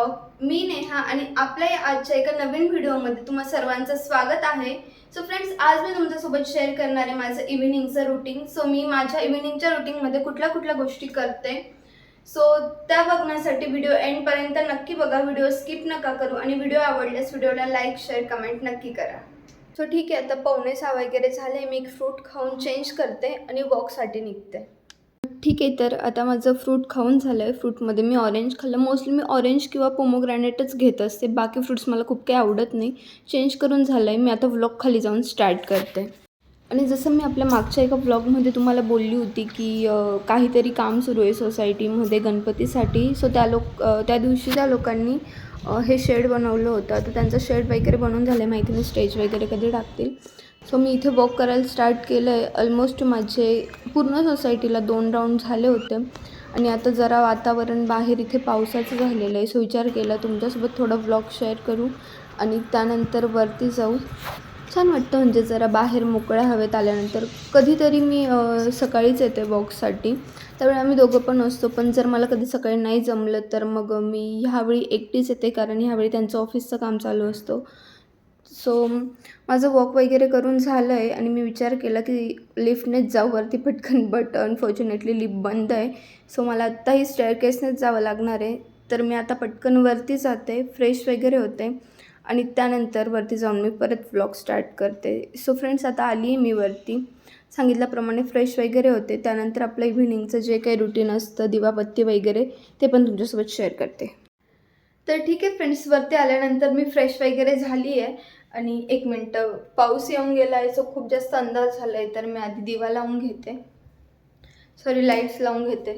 Blog. मी नेहा आणि आपल्या या आजच्या एका नवीन व्हिडिओमध्ये तुम्हा सर्वांचं स्वागत आहे। सो फ्रेंड्स, आज मी तुमच्यासोबत शेअर करणार आहे माझं इव्हिनिंगचं रुटीन। सो मी माझ्या इव्हिनिंगच्या रुटीनमध्ये कुठल्या गोष्टी करते, सो त्या बघण्यासाठी व्हिडिओ एंडपर्यंत नक्की बघा। व्हिडिओ स्किप नका करू आणि व्हिडिओ आवडल्यास व्हिडिओला लाईक शेअर कमेंट नक्की करा। सो ठीक आहे, आता 5:45 वगैरे झाले। मी एक फ्रूट खाऊन चेंज करते आणि वॉकसाठी निघते। ठीक आहे, तर आता माझं फ्रूट खाऊन झालं आहे। फ्रूटमध्ये मी ऑरेंज खाल्लं। मोस्टली मी ऑरेंज किंवा पोमोग्रॅनेटच घेत असते, बाकी फ्रूट्स मला खूप काही आवडत नाही। चेंज करून झालं आहे, मी आता व्लॉग खाली जाऊन स्टार्ट करते। आणि जसं मी आपल्या मागच्या एका व्लॉगमध्ये तुम्हाला बोलली होती की काहीतरी काम सुरू आहे सोसायटीमध्ये गणपतीसाठी। सो त्या दिवशी त्या लोकांनी हे शेड बनवलं होतं। तर त्यांचं शेड वगैरे बनवून झालं आहे, माहिती नाही स्टेज वगैरे कधी टाकतील। सो मी इथे वॉक करायला स्टार्ट केलं आहे। ऑलमोस्ट माझे पूर्ण सोसायटीला 2 राऊंड झाले होते आणि आता जरा वातावरण बाहेर इथे पावसाचं झालेलं आहे। सो विचार केला तुमच्यासोबत थोडा व्लॉग शेअर करू आणि त्यानंतर वरती जाऊ। छान वाटतं म्हणजे जरा बाहेर मोकळ्या हवेत आल्यानंतर। कधीतरी मी सकाळीच येते वॉकसाठी, त्यावेळी आम्ही दोघं पण असतो। पण जर मला कधी सकाळी नाही जमलं तर मग मी ह्यावेळी एकटीच येते, कारण ह्यावेळी त्यांचं ऑफिसचं काम चालू असतं। सो माझं वॉक वगैरे करून झालं आहे आणि मी विचार केला की लिफ्टनेच जाऊ वरती पटकन, बट अनफॉर्च्युनेटली लिफ्ट बंद आहे। सो मला आत्ताही स्टेअरकेसनेच जावं लागणार आहे। तर मी आता पटकन वरती जाते, फ्रेश वगैरे होते आणि त्यानंतर वरती जाऊन मी परत व्लॉग स्टार्ट करते। सो फ्रेंड्स, आता आली आहे मी वरती। सांगितल्याप्रमाणे फ्रेश वगैरे होते, त्यानंतर आपलं इव्हिनिंगचं जे काही रुटीन असतं दिवाबत्ती वगैरे ते पण तुमच्यासोबत शेअर करते। तर ठीक आहे फ्रेंड्स, वरती आल्यानंतर मी फ्रेश वगैरे झाली आहे आणि 1 मिनटं, पाऊस येऊन गेला आहे। सो खूप जास्त अंदाज झाला आहे, तर मी आधी दिवा लावून घेते, लाईट्स लावून घेते।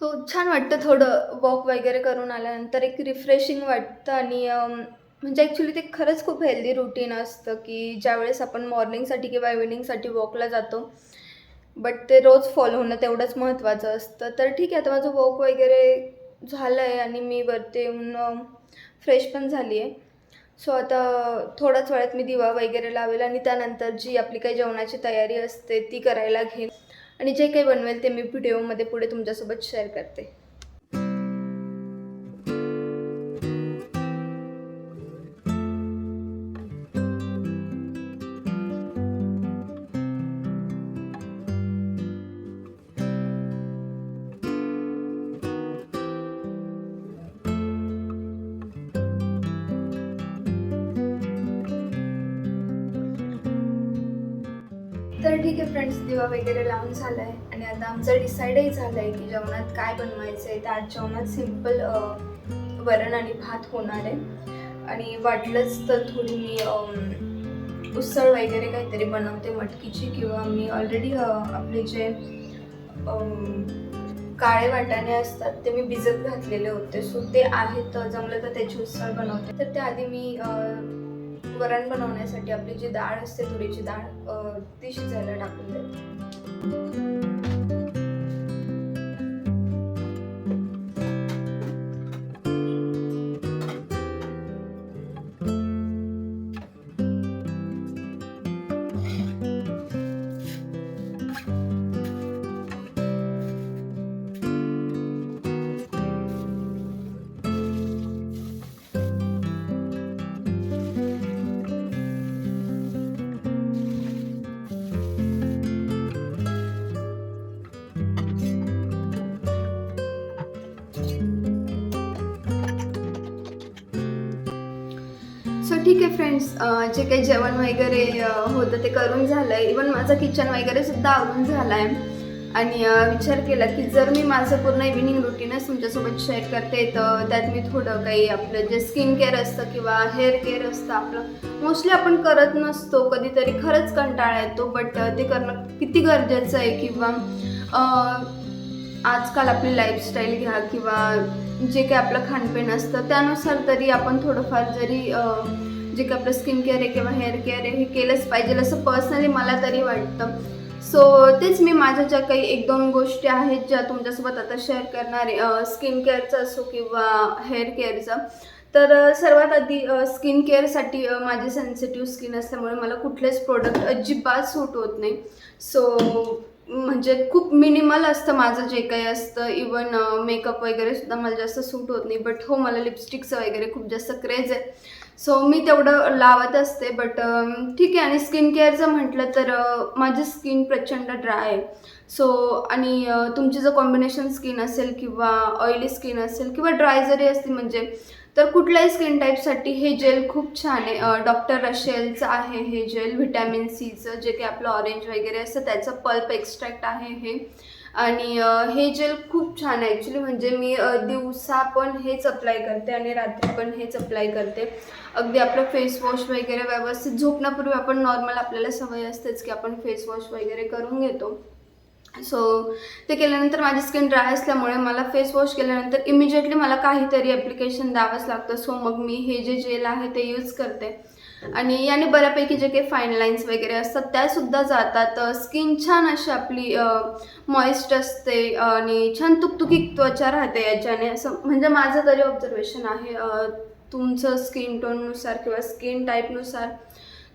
सो छान वाटतं थोडं वॉक वगैरे करून आल्यानंतर, एक रिफ्रेशिंग वाटतं आणि म्हणजे ॲक्च्युली ते खरंच खूप हेल्दी रुटीन असतं की ज्यावेळेस आपण मॉर्निंगसाठी किंवा इव्हिनिंगसाठी वॉकला जातो, बट ते रोज फॉलो होणं तेवढंच महत्त्वाचं असतं। तर ठीक आहे, आता माझं वॉक वगैरे झालं आहे आणि मी वरती येऊन फ्रेश पण झाली आहे। सो आता थोड्याच वेळात मी दिवा वगैरे लावेल आणि त्यानंतर जी आपली काही जेवणाची तयारी असते ती करायला घेईन आणि जे काही बनवेल ते मी व्हिडिओमध्ये पुढे तुमच्यासोबत शेअर करते। तर ठीक आहे फ्रेंड्स, दिवा वगैरे लावून झाला आहे आणि आता आमचं डिसाईडही झालं आहे की जेवणात काय बनवायचं आहे। तर आज जेवणात सिम्पल वरण आणि भात होणार आहे आणि वाटलंच तर थोडी मी उसळ वगैरे काहीतरी बनवते मटकीची, किंवा मी ऑलरेडी आपले जे काळे वाटाणे असतात ते मी भिजत घातलेले होते। सो ते आहेत, जमलं तर त्याची उसळ बनवते। तर त्याआधी मी वरण बनवण्यासाठी आपली जी डाळ असते तुरीची डाळ, ती शिजायला टाकून देते। सो ठीक आहे फ्रेंड्स, जे काही जेवण वगैरे होतं ते करून झालं आहे। इवन माझं किचन वगैरे सुद्धा आवरून झालं आहे आणि विचार केला की जर मी माझं पूर्ण इव्हिनिंग रुटीनच तुमच्यासोबत शेअर करते, तर त्यात मी थोडं काही आपलं जे स्किन केअर असतं किंवा हेअर केअर असतं आपलं, मोस्टली आपण करत नसतो, कधीतरी खरंच कंटाळा येतो, बट ते करणं किती गरजेचं आहे। किंवा आजकाल आपली लाईफस्टाईल घ्या किंवा जे काही आपलं खाणपिण असतं त्यानुसार तरी आपण थोडंफार जरी जे काही आपलं स्किन केअर आहे किंवा हेअर केअर आहे हे केलंच पाहिजे, असं पर्सनली मला तरी वाटतं। सो तेच मी माझ्या ज्या काही 1-2 गोष्टी आहेत ज्या तुमच्यासोबत आता शेअर करणार आहे, स्किन केअरचं असो किंवा हेअर केअरचं। तर सर्वात आधी स्किन केअरसाठी माझी सेन्सिटिव्ह स्किन असल्यामुळे मला कुठलेच प्रोडक्ट अजिबात सूट होत नाही। सो म्हणजे खूप मिनिमल असतं माझं जे काही असतं. इवन मेकअप वगैरे सुद्धा मला जास्त सूट होत नाही. बट हो, मला लिपस्टिकचं वगैरे खूप जास्त क्रेज आहे. सो मी तेवढं लावत असते. बट ठीक आहे. आणि स्किन केअरचं म्हटलं तर माझी स्किन प्रचंड ड्राय आहे. सो आणि तुमची जर कॉम्बिनेशन स्किन असेल किंवा ऑइली स्किन असेल किंवा ड्राय जरी असली म्हणजे, तर कुठल्याही स्किन टाईपसाठी हे जेल खूप छान आहे. डॉक्टर रशेलचं आहे हे जेल. व्हिटॅमिन सीचं जे काही आपलं ऑरेंज वगैरे असतं त्याचं पल्प एक्स्ट्रॅक्ट आहे हे. आणि हे जेल खूप छान आहे ॲक्च्युली. म्हणजे मी दिवसा पण हेच अप्लाय करते आणि रात्री पण हेच अप्लाय करते. अगदी आपलं फेस वॉश वगैरे व्यवस्थित झोपण्यापूर्वी आपण नॉर्मल आपल्याला सवय असतेच की आपण फेस वॉश वगैरे करून घेतो. सो ते केल्यानंतर माझी स्किन ड्राय असल्यामुळे मला फेस वॉश केल्यानंतर इमिजिएटली मला काहीतरी ॲप्लिकेशन द्यावंच लागतं. सो मग मी हे जे जेल आहे ते यूज करते. आणि याने बऱ्यापैकी जे काही फाईन लाईन्स वगैरे असतात त्यासुद्धा जातात. स्किन छान अशी आपली मॉइस्ट असते आणि छान तुकतुकीत त्वचा राहते याच्याने, असं म्हणजे माझं तरी ऑब्झर्वेशन आहे. तुमचं स्किन टोननुसार किंवा स्किन टाईपनुसार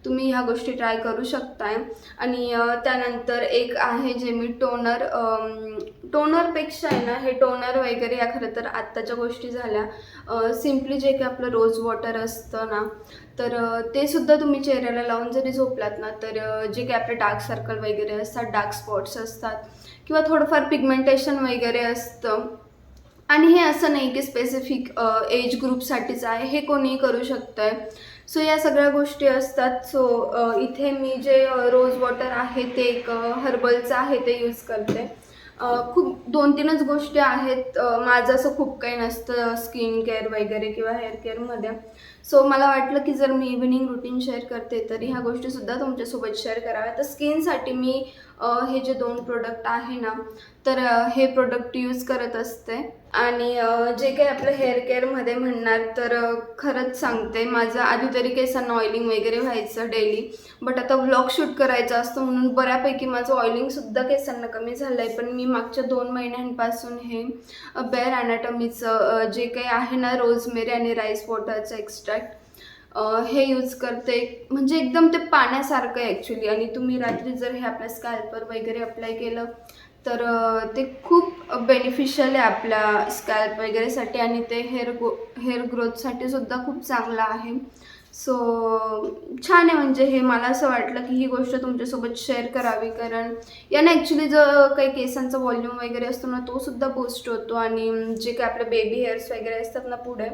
तुम्ही ह्या गोष्टी ट्राय करू शकताय. आणि त्यानंतर एक आहे जे मी टोनरपेक्षा आहे ना, हे टोनर वगैरे या खरं तर आत्ताच्या गोष्टी झाल्या. सिम्पली जे काही आपलं रोज वॉटर असतं ना, तर ते सुद्धा तुम्ही चेहऱ्याला लावून जरी झोपलात ना, तर जे काही आपले डार्क सर्कल वगैरे असतात, डार्क स्पॉट्स असतात किंवा थोडंफार पिगमेंटेशन वगैरे असतं. आणि हे असं नाही की स्पेसिफिक एज ग्रुपसाठीच आहे, हे कोणीही करू शकतं आहे. सो या सगळ्या गोष्टी असतात. सो इथे मी जे रोज वॉटर आहे ते एक हर्बलचं आहे ते यूज करते. खूप 2-3च गोष्टी आहेत. माझं असं खूप काही नसतं स्किन केअर वगैरे किंवा हेअर केअरमध्ये. सो मला वाटलं की जर मी इव्हिनिंग रुटीन शेअर करते तर ह्या गोष्टीसुद्धा तुमच्यासोबत शेअर कराव्या. तर स्किनसाठी मी हे जे 2 प्रोडक्ट आहे ना, तर हे प्रोडक्ट यूज करत असते. आणि जे काही आपलं हेअर केअरमध्ये म्हणणार तर खरंच सांगते, माझं आधी तरी केसांना ऑइलिंग वगैरे व्हायचं डेली. बट आता व्लॉग शूट करायचं असतं म्हणून बऱ्यापैकी माझं ऑइलिंगसुद्धा केसांना कमी झालं आहे. पण मी मागच्या 2 महिन्यांपासून हे बेअर ॲनाटॉमीचं जे काही आहे ना, रोजमेरी आणि राईस वॉटरचं एक्स्ट्रॅक्ट हे यूज करते. म्हणजे एकदम ते पाण्यासारखं आहे ॲक्च्युली. आणि तुम्ही रात्री जर हे आपल्या स्कॅल्पवर वगैरे अप्लाय केलं तर ते खूप बेनिफिशियल आहे आपल्या स्कॅल्प वगैरेसाठी. आणि ते हेअर ग्रोथसाठी सुद्धा खूप चांगलं आहे. सो छान आहे. म्हणजे हे मला असं वाटलं की ही गोष्ट तुमच्यासोबत शेअर करावी, कारण याने ॲक्च्युली जो काही केसांचा व्हॉल्यूम वगैरे असतो ना, तो सुद्धा बूस्ट होतो. आणि जे काही आपले बेबी हेअर्स वगैरे असतात ना पुढे,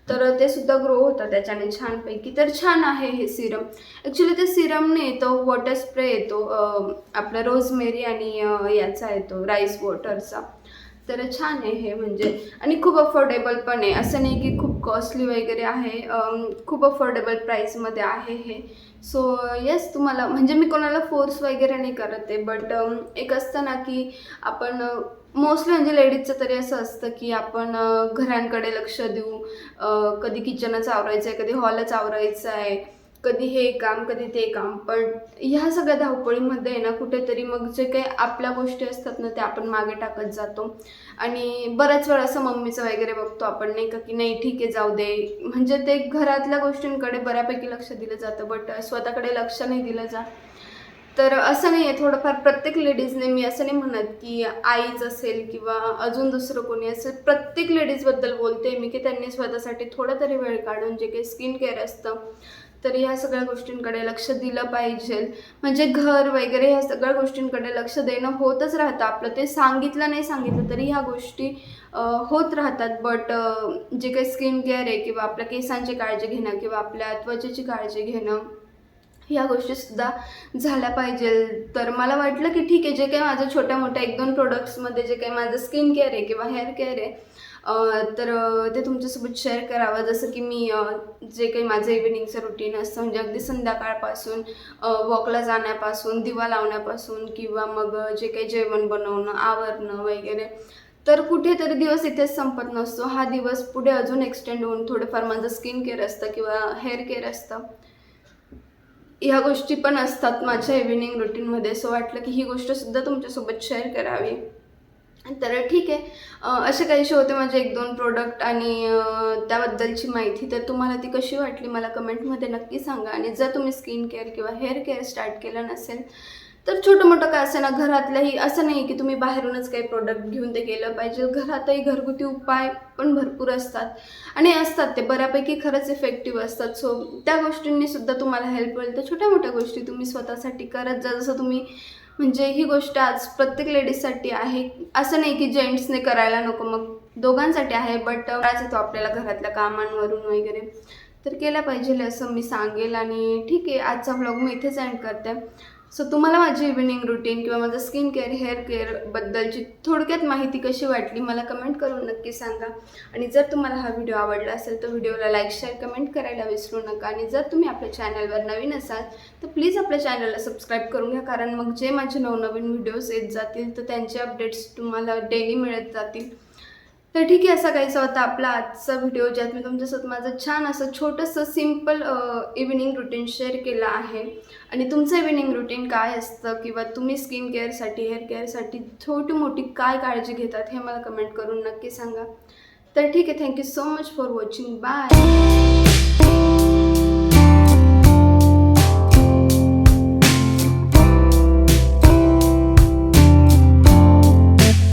तर ते सुद्धा ग्रो होतात त्याच्याने छानपैकी. तर छान आहे हे सिरम. ॲक्च्युली ते सिरम नाही येतो, वॉटर स्प्रे येतो आपला रोजमेरी आणि याचा येतो राईस वॉटरचा. तर छान आहे हे म्हणजे. आणि खूप अफोर्डेबल पण आहे, असं नाही की खूप कॉस्टली वगैरे आहे. खूप अफोर्डेबल प्राईसमध्ये आहे हे. सो येस, तुम्हाला म्हणजे मी कोणाला फोर्स वगैरे नाही करत आहे. बट एक असतं ना की आपण मोस्टली म्हणजे लेडीजचं तरी असं असतं की आपण घरांकडे लक्ष देऊ. कधी किचनच आवरायचं आहे, कधी हॉलच आवरायचं आहे, कधी हे काम, कधी ते काम. पण ह्या सगळ्या धावपळीमध्ये आहे ना, कुठेतरी मग जे काही आपल्या गोष्टी असतात ना, त्या आपण मागे टाकत जातो. आणि बऱ्याच वेळा असं मम्मीचं वगैरे बघतो आपण, नाही का, की नाही ठीक आहे जाऊ दे. म्हणजे ते घरातल्या गोष्टींकडे बऱ्यापैकी लक्ष दिलं जातं, बट स्वतःकडे लक्ष नाही दिलं जात. तर असं नाही आहे, थोडंफार प्रत्येक लेडीजने, मी असं नाही म्हणत की आईच असेल किंवा अजून दुसरं कोणी असेल, प्रत्येक लेडीजबद्दल बोलते मी की त्यांनी स्वतःसाठी थोडा तरी वेळ काढून जे काही स्किन केअर असतं तर ह्या सगळ्या गोष्टींकडे लक्ष दिलं पाहिजे. म्हणजे घर वगैरे ह्या सगळ्या गोष्टींकडे लक्ष देणं होतच राहतं आपलं. ते सांगितलं नाही सांगितलं तरी ह्या गोष्टी होत राहतात. बट जे काही स्किन केअर आहे किंवा आपल्या केसांची काळजी घेणं किंवा आपल्या त्वचेची काळजी घेणं, ह्या गोष्टीसुद्धा झाल्या पाहिजे. तर मला वाटलं की ठीक आहे, जे काही माझं छोट्या-मोठ्या 1-2 प्रोडक्ट्समध्ये जे काही माझं स्किन केअर आहे किंवा हेअर केअर आहे, तर ते तुमच्यासोबत शेअर करावं. जसं की मी जे काही माझं इव्हिनिंगचं रुटीन असतं, म्हणजे अगदी संध्याकाळपासून वॉकला जाण्यापासून, दिवा लावण्यापासून किंवा मग जे काही जेवण बनवणं, आवरणं वगैरे, तर कुठेतरी दिवस इथेच संपत नसतो. हा दिवस पुढे अजून एक्सटेंड होऊन थोडंफार माझं स्किन केअर असतं किंवा हेअर केअर असतं. ह्या गोष्टी पण असतात माझ्या इव्हिनिंग रुटीनमध्ये. सो वाटलं की ही गोष्टसुद्धा तुमच्यासोबत शेअर करावी. तर ठीक आहे. असे काहीसे होते माझे 1-2 प्रोडक्ट आणि त्याबद्दलची माहिती. तर तुम्हाला ती कशी वाटली मला कमेंटमध्ये नक्की सांगा. आणि जर तुम्ही स्किन केअर किंवा हेअर केअर स्टार्ट केलं नसेल तर छोटं मोठं काय असेल ना, घरातलंही असं नाही की तुम्ही बाहेरूनच काही प्रोडक्ट घेऊन ते केलं पाहिजे. घरातही घरगुती उपाय पण भरपूर असतात आणि असतात ते बऱ्यापैकी खरंच इफेक्टिव्ह असतात. सो त्या गोष्टींनी सुद्धा तुम्हाला हेल्प होईल. तर छोट्या मोठ्या गोष्टी तुम्ही स्वतःसाठी करत जा. जसं तुम्ही म्हणजे ही गोष्ट आज प्रत्येक लेडीजसाठी आहे. असं नाही की जेंट्सने करायला नको, मग दोघांसाठी आहे. बट त्रास येतो आपल्याला घरातल्या कामांवरून वगैरे, तर केल्या पाहिजे असं मी सांगेल. आणि ठीक आहे, आजचा व्लॉग मी इथेच एंड करते. सो तुम्हाला माझी इव्हिनिंग रुटीन किंवा माझं स्किन केअर, हेअर केअरबद्दलची थोडक्यात माहिती कशी वाटली मला कमेंट करून नक्की सांगा. आणि जर तुम्हाला हा व्हिडिओ आवडला असेल तर व्हिडिओला लाईक, शेअर, कमेंट करायला विसरू नका. आणि जर तुम्ही आपल्या चॅनलवर नवीन असाल तर प्लीज आपल्या चॅनलला सबस्क्राईब करून घ्या, कारण मग जे माझे नवनवीन व्हिडिओज येत जातील तर त्यांचे अपडेट्स तुम्हाला डेली मिळत जातील. तर ठीक आहे, असा काहीसा होता आपला आजचा व्हिडिओ, ज्यात मी तुमच्यासोबत माझं छान असं छोटंसं सिम्पल इव्हिनिंग रुटीन शेअर केलं आहे. आणि तुमचं इव्हिनिंग रुटीन काय असतं किंवा तुम्ही स्किन केअरसाठी, हेअर केअरसाठी छोटी मोठी काय काळजी घेतात हे मला कमेंट करून नक्की सांगा. तर ठीक आहे, thank you so much for watching. Bye.